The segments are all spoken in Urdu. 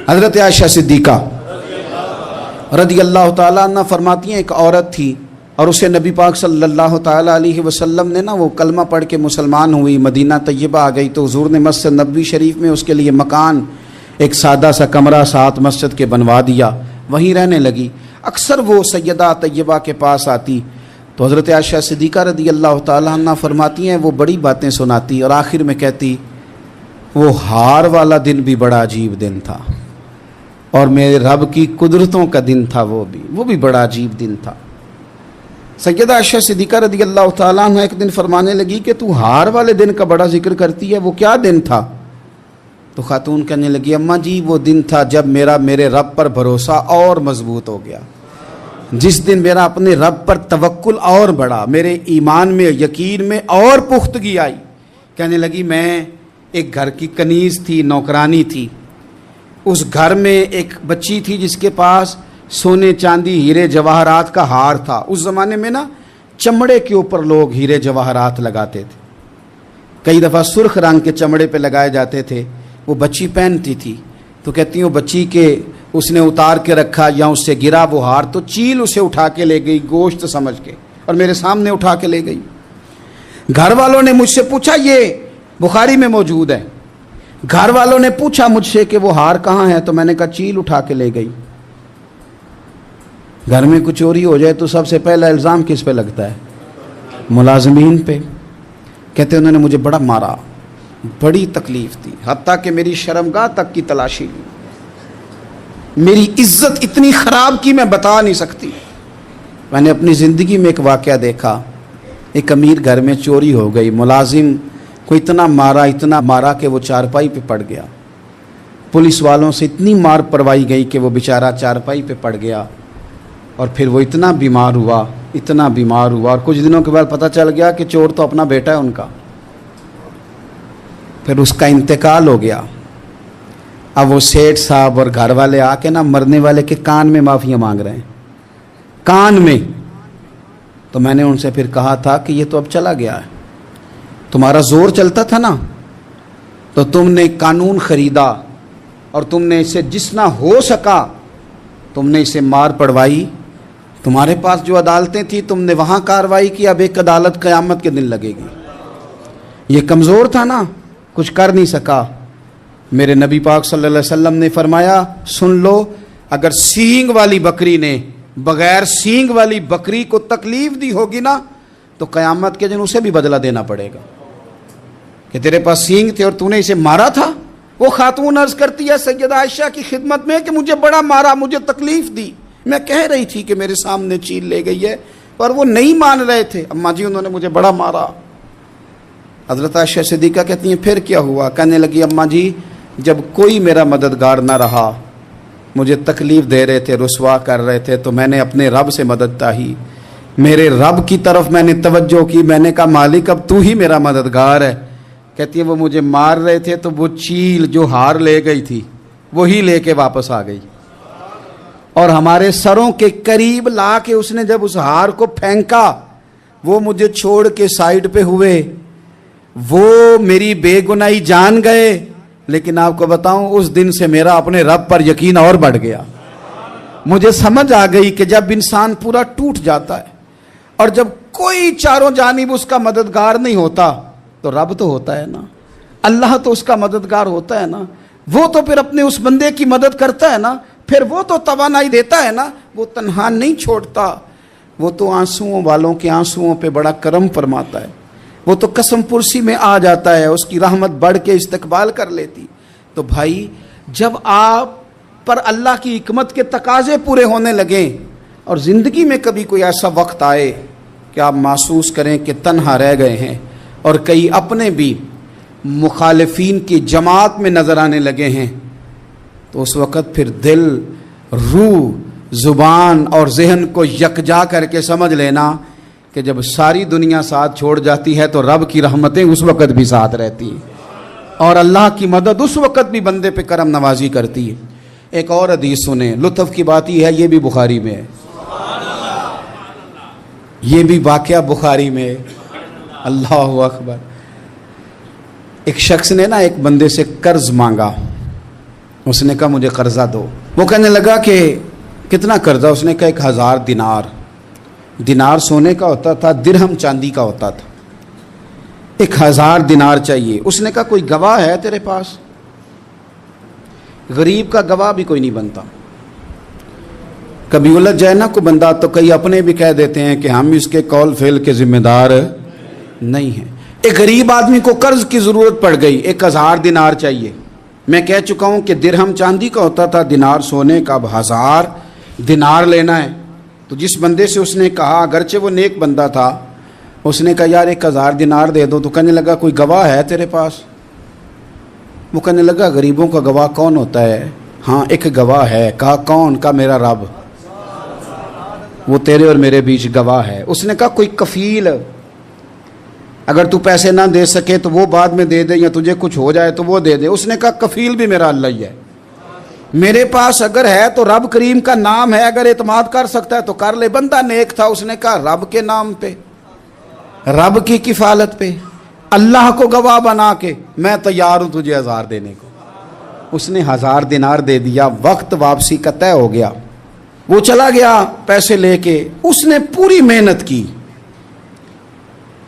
حضرت عائشہ صدیقہ رضی اللہ تعالیٰ عنہ فرماتی ہیں ایک عورت تھی اور اسے نبی پاک صلی اللہ تعالیٰ علیہ وسلم نے وہ کلمہ پڑھ کے مسلمان ہوئی، مدینہ طیبہ آ گئی تو حضور نے مسجد نبوی شریف میں اس کے لیے مکان، ایک سادہ سا کمرہ ساتھ مسجد کے بنوا دیا، وہیں رہنے لگی۔ اکثر وہ سیدہ طیبہ کے پاس آتی تو حضرت عائشہ صدیقہ رضی اللہ تعالیٰ عنہ فرماتی ہیں وہ بڑی باتیں سناتی اور آخر میں کہتی وہ ہار والا دن بھی بڑا عجیب دن تھا اور میرے رب کی قدرتوں کا دن تھا، وہ بھی بڑا عجیب دن تھا۔ سیدہ عائشہ صدیقہ رضی اللہ تعالیٰ عنہ ایک دن فرمانے لگی کہ تو ہار والے دن کا بڑا ذکر کرتی ہے، وہ کیا دن تھا؟ تو خاتون کہنے لگی اماں جی وہ دن تھا جب میرے رب پر بھروسہ اور مضبوط ہو گیا، جس دن میرا اپنے رب پر توکل اور بڑھا، میرے ایمان میں یقین میں اور پختگی آئی۔ کہنے لگی میں ایک گھر کی کنیز تھی، نوکرانی تھی، اس گھر میں ایک بچی تھی جس کے پاس سونے چاندی ہیرے جواہرات کا ہار تھا۔ اس زمانے میں چمڑے کے اوپر لوگ ہیرے جواہرات لگاتے تھے، کئی دفعہ سرخ رنگ کے چمڑے پہ لگائے جاتے تھے، وہ بچی پہنتی تھی تو کہتی ہوں بچی کے اس نے اتار کے رکھا یا اس سے گرا وہ ہار تو چیل اسے اٹھا کے لے گئی گوشت سمجھ کے اور میرے سامنے اٹھا کے لے گئی۔ گھر والوں نے مجھ سے پوچھا، یہ بخاری میں موجود ہے، گھر والوں نے پوچھا مجھ سے کہ وہ ہار کہاں ہے تو میں نے کہا چیل اٹھا کے لے گئی۔ گھر میں کچھ چوری ہو جائے تو سب سے پہلا الزام کس پہ لگتا ہے؟ ملازمین پہ۔ کہتے انہوں نے مجھے بڑا مارا، بڑی تکلیف تھی، حتیٰ کہ میری شرمگاہ تک کی تلاشی لی، میری عزت اتنی خراب کی میں بتا نہیں سکتی۔ میں نے اپنی زندگی میں ایک واقعہ دیکھا، ایک امیر گھر میں چوری ہو گئی، ملازم کو اتنا مارا کہ وہ چارپائی پہ پڑ گیا، پولیس والوں سے اتنی مار پروائی گئی کہ وہ بیچارہ چارپائی پہ پڑ گیا اور پھر وہ اتنا بیمار ہوا اور کچھ دنوں کے بعد پتہ چل گیا کہ چور تو اپنا بیٹا ہے ان کا، پھر اس کا انتقال ہو گیا۔ اب وہ سیٹھ صاحب اور گھر والے آ کے مرنے والے کے کان میں معافیاں مانگ رہے ہیں، کان میں۔ تو میں نے ان سے پھر کہا تھا کہ یہ تو اب چلا گیا ہے، تمہارا زور چلتا تھا نا تو تم نے قانون خریدا اور تم نے اسے جتنا ہو سکا تم نے اسے مار پڑوائی، تمہارے پاس جو عدالتیں تھیں تم نے وہاں کارروائی کی، اب ایک عدالت قیامت کے دن لگے گی۔ یہ کمزور تھا نا، کچھ کر نہیں سکا۔ میرے نبی پاک صلی اللہ علیہ وسلم نے فرمایا سن لو، اگر سینگ والی بکری نے بغیر سینگ والی بکری کو تکلیف دی ہوگی نا تو قیامت کے دن اسے بھی بدلہ دینا پڑے گا کہ تیرے پاس سینگ تھے اور تو نے اسے مارا تھا۔ وہ خاتون عرض کرتی ہے سیدہ عائشہ کی خدمت میں کہ مجھے بڑا مارا، مجھے تکلیف دی، میں کہہ رہی تھی کہ میرے سامنے چیل لے گئی ہے پر وہ نہیں مان رہے تھے، اماں جی انہوں نے مجھے بڑا مارا۔ حضرت عائشہ صدیقہ کہتی ہیں پھر کیا ہوا؟ کہنے لگی اماں جی جب کوئی میرا مددگار نہ رہا، مجھے تکلیف دے رہے تھے، رسوا کر رہے تھے، تو میں نے اپنے رب سے مدد چاہی، میرے رب کی طرف میں نے توجہ کی، میں نے کہا مالک اب تو ہی میرا مددگار ہے۔ کہتی ہے وہ مجھے مار رہے تھے تو وہ چیل جو ہار لے گئی تھی وہی لے کے واپس آ گئی اور ہمارے سروں کے قریب لا کے اس نے جب اس ہار کو پھینکا وہ مجھے چھوڑ کے سائیڈ پہ ہوئے، وہ میری بے گناہی جان گئے، لیکن آپ کو بتاؤں اس دن سے میرا اپنے رب پر یقین اور بڑھ گیا۔ مجھے سمجھ آ گئی کہ جب انسان پورا ٹوٹ جاتا ہے اور جب کوئی چاروں جانب اس کا مددگار نہیں ہوتا تو رب تو ہوتا ہے نا، اللہ تو اس کا مددگار ہوتا ہے نا، وہ تو پھر اپنے اس بندے کی مدد کرتا ہے نا، پھر وہ تو توانائی دیتا ہے نا، وہ تنہا نہیں چھوڑتا، وہ تو آنسوؤں والوں کے آنسوؤں پہ بڑا کرم فرماتا ہے، وہ تو قسم پرسی میں آ جاتا ہے، اس کی رحمت بڑھ کے استقبال کر لیتی۔ تو بھائی جب آپ پر اللہ کی حکمت کے تقاضے پورے ہونے لگیں اور زندگی میں کبھی کوئی ایسا وقت آئے کہ آپ محسوس کریں کہ تنہا رہ گئے ہیں اور کئی اپنے بھی مخالفین کی جماعت میں نظر آنے لگے ہیں، تو اس وقت پھر دل، روح، زبان اور ذہن کو یکجا کر کے سمجھ لینا کہ جب ساری دنیا ساتھ چھوڑ جاتی ہے تو رب کی رحمتیں اس وقت بھی ساتھ رہتی ہیں اور اللہ کی مدد اس وقت بھی بندے پہ کرم نوازی کرتی ہے۔ ایک اور حدیث سنیں، لطف کی بات یہ ہے یہ بھی بخاری میں ہے، یہ بھی واقعہ بخاری میں ہے۔ اللہ اکبر۔ ایک شخص نے ایک بندے سے قرض مانگا، اس نے کہا مجھے قرضہ دو. وہ کہنے لگا کہ کتنا قرضہ؟ اس نے کہا 1000 دینار. دینار سونے کا ہوتا تھا، درہم چاندی کا ہوتا تھا. 1000 دینار چاہیے. اس نے کہا کوئی گواہ ہے تیرے پاس؟ غریب کا گواہ بھی کوئی نہیں بنتا. کبھی الجھ جائے نا کوئی بندہ تو کئی اپنے بھی کہہ دیتے ہیں کہ ہم اس کے قول فعل کے ذمہ دار نہیں ہیں. ایک غریب آدمی کو قرض کی ضرورت پڑ گئی، 1000 دینار چاہیے. میں کہہ چکا ہوں کہ درہم چاندی کا ہوتا تھا، دینار سونے کا. اب 1000 دینار لینا ہے. تو جس بندے سے اس نے کہا، اگرچہ وہ نیک بندہ تھا، اس نے کہا یار 1000 دینار دے دو. تو کہنے لگا کوئی گواہ ہے تیرے پاس؟ وہ کہنے لگا غریبوں کا گواہ کون ہوتا ہے؟ ہاں ایک گواہ ہے. کہا کون؟ کہا میرا رب، وہ تیرے اور میرے بیچ گواہ ہے. اس نے کہا کوئی کفیل، اگر تو پیسے نہ دے سکے تو وہ بعد میں دے دے، یا تجھے کچھ ہو جائے تو وہ دے دے. اس نے کہا کفیل بھی میرا اللہ ہی ہے. میرے پاس اگر ہے تو رب کریم کا نام ہے، اگر اعتماد کر سکتا ہے تو کر لے. بندہ نیک تھا. اس نے کہا رب کے نام پہ، رب کی کفالت پہ، اللہ کو گواہ بنا کے میں تیار ہوں تجھے 1000 دینے کو. اس نے 1000 دینار دے دیا. وقت واپسی کا طے ہو گیا. وہ چلا گیا پیسے لے کے. اس نے پوری محنت کی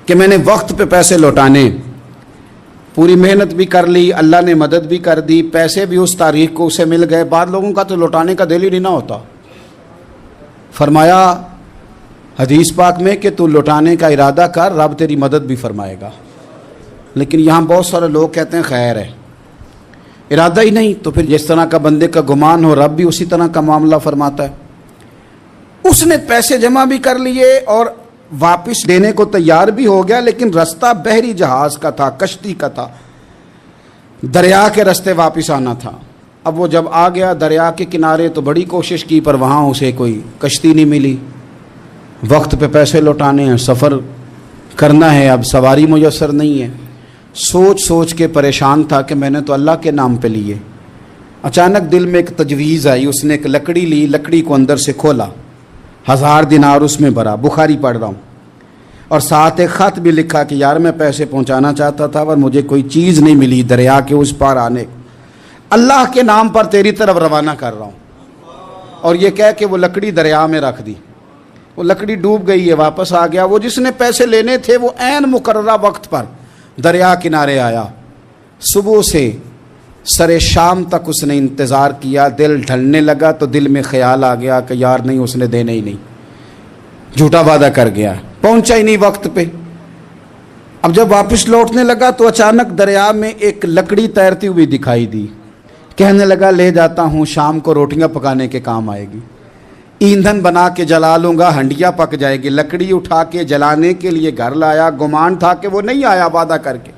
کہ میں نے وقت پہ پیسے لوٹانے. پوری محنت بھی کر لی، اللہ نے مدد بھی کر دی، پیسے بھی اس تاریخ کو اسے مل گئے. بعض لوگوں کا تو لوٹانے کا دل ہی نہیں نہ ہوتا. فرمایا حدیث پاک میں کہ تو لوٹانے کا ارادہ کر، رب تیری مدد بھی فرمائے گا. لیکن یہاں بہت سارے لوگ کہتے ہیں خیر ہے، ارادہ ہی نہیں. تو پھر جس طرح کا بندے کا گمان ہو، رب بھی اسی طرح کا معاملہ فرماتا ہے. اس نے پیسے جمع بھی کر لیے اور واپس دینے کو تیار بھی ہو گیا. لیکن رستہ بحری جہاز کا تھا، کشتی کا تھا، دریا کے رستے واپس آنا تھا. اب وہ جب آ گیا دریا کے کنارے تو بڑی کوشش کی، پر وہاں اسے کوئی کشتی نہیں ملی. وقت پہ پیسے لوٹانے ہیں، سفر کرنا ہے، اب سواری میسر نہیں ہے. سوچ سوچ کے پریشان تھا کہ میں نے تو اللہ کے نام پہ لیے. اچانک دل میں ایک تجویز آئی. اس نے ایک لکڑی لی، لکڑی کو اندر سے کھولا، 1000 دینار اس میں بھرا. بخاری پڑھ رہا ہوں. اور ساتھ ایک خط بھی لکھا کہ یار میں پیسے پہنچانا چاہتا تھا پر مجھے کوئی چیز نہیں ملی دریا کے اس پار آنے، اللہ کے نام پر تیری طرف روانہ کر رہا ہوں. اور یہ کہہ کہ وہ لکڑی دریا میں رکھ دی. وہ لکڑی ڈوب گئی ہے. واپس آ گیا. وہ جس نے پیسے لینے تھے وہ عین مقررہ وقت پر دریا کنارے آیا. صبح سے سر شام تک اس نے انتظار کیا. دل ڈھلنے لگا تو دل میں خیال آ گیا کہ یار نہیں، اس نے دینے ہی نہیں، جھوٹا وعدہ کر گیا، پہنچا ہی نہیں وقت پہ. اب جب واپس لوٹنے لگا تو اچانک دریا میں ایک لکڑی تیرتی ہوئی دکھائی دی. کہنے لگا لے جاتا ہوں، شام کو روٹیاں پکانے کے کام آئے گی، ایندھن بنا کے جلا لوں گا، ہنڈیا پک جائے گی. لکڑی اٹھا کے جلانے کے لیے گھر لایا. گمان تھا کہ وہ نہیں آیا وعدہ کر کے.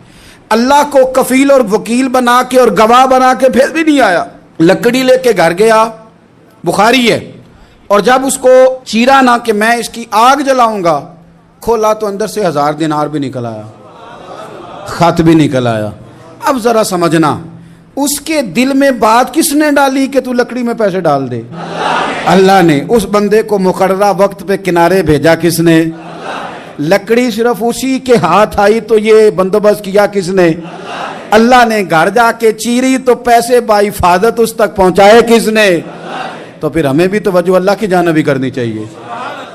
اللہ کو کفیل اور وکیل بنا کے اور گواہ بنا کے پھر بھی نہیں آیا. لکڑی لے کے گھر گیا. بخاری ہے. اور جب اس کو چیرا نہ کہ میں اس کی آگ جلاؤں گا، کھولا تو اندر سے 1000 دینار بھی نکل آیا، خط بھی نکل آیا. اب ذرا سمجھنا، اس کے دل میں بات کس نے ڈالی کہ تو لکڑی میں پیسے ڈال دے؟ اللہ نے. اس بندے کو مقررہ وقت پہ کنارے بھیجا کس نے؟ لکڑی صرف اسی کے ہاتھ آئی تو یہ بندوبست کیا کس نے؟ اللہ نے. گھر جا کے چیری تو پیسے بحفاظت اس تک پہنچائے کس نے؟ تو پھر ہمیں بھی توجہ اللہ کی جانب ہی کرنی چاہیے.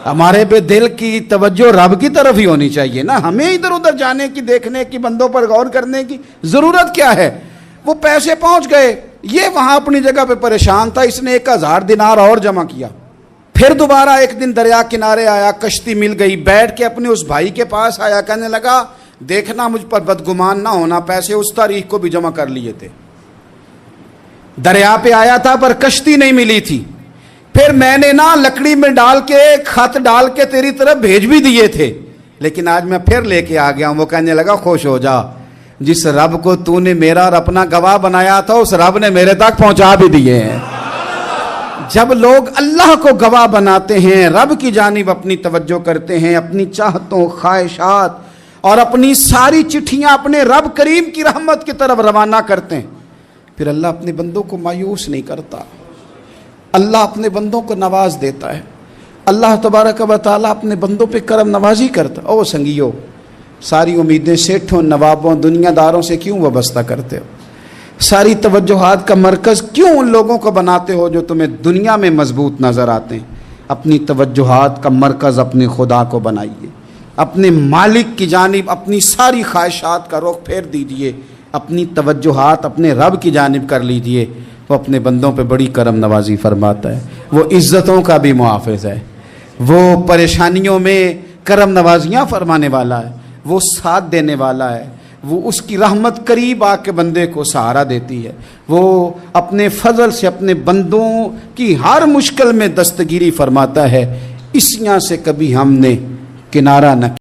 ہمارے پہ دل کی توجہ رب کی طرف ہی ہونی چاہیے نا. ہمیں ادھر ادھر جانے کی، دیکھنے کی، بندوں پر غور کرنے کی ضرورت کیا ہے؟ وہ پیسے پہنچ گئے. یہ وہاں اپنی جگہ پہ پریشان تھا. اس نے 1000 دینار اور جمع کیا. پھر دوبارہ ایک دن دریا کنارے آیا، کشتی مل گئی. بیٹھ کے اپنے اس بھائی کے پاس آیا. کہنے لگا دیکھنا مجھ پر بدگمان نہ ہونا، پیسے اس تاریخ کو بھی جمع کر لیے تھے. دریا پہ آیا تھا پر کشتی نہیں ملی تھی. پھر میں نے نا لکڑی میں ڈال کے خط ڈال کے تیری طرف بھیج بھی دیے تھے، لیکن آج میں پھر لے کے آ گیا ہوں. وہ کہنے لگا خوش ہو جا، جس رب کو تو نے میرا اور اپنا گواہ بنایا تھا اس رب نے میرے تک پہنچا بھی دیے ہیں. جب لوگ اللہ کو گواہ بناتے ہیں، رب کی جانب اپنی توجہ کرتے ہیں، اپنی چاہتوں، خواہشات اور اپنی ساری چٹھیاں اپنے رب کریم کی رحمت کی طرف روانہ کرتے ہیں، پھر اللہ اپنے بندوں کو مایوس نہیں کرتا. اللہ اپنے بندوں کو نواز دیتا ہے. اللہ تبارک و تعالیٰ اپنے بندوں پہ کرم نوازی کرتا. او سنگیو، ساری امیدیں سیٹھوں، نوابوں، دنیا داروں سے کیوں وابستہ کرتے ہو؟ ساری توجہات کا مرکز کیوں ان لوگوں کو بناتے ہو جو تمہیں دنیا میں مضبوط نظر آتے ہیں؟ اپنی توجہات کا مرکز اپنے خدا کو بنائیے، اپنے مالک کی جانب اپنی ساری خواہشات کا رخ پھیر دیجئے، اپنی توجہات اپنے رب کی جانب کر لیجئے۔ وہ اپنے بندوں پہ بڑی کرم نوازی فرماتا ہے، وہ عزتوں کا بھی محافظ ہے، وہ پریشانیوں میں کرم نوازیاں فرمانے والا ہے، وہ ساتھ دینے والا ہے، وہ اس کی رحمت قریب آ کے بندے کو سہارا دیتی ہے، وہ اپنے فضل سے اپنے بندوں کی ہر مشکل میں دستگیری فرماتا ہے۔ اسیاں سے کبھی ہم نے کنارہ نہ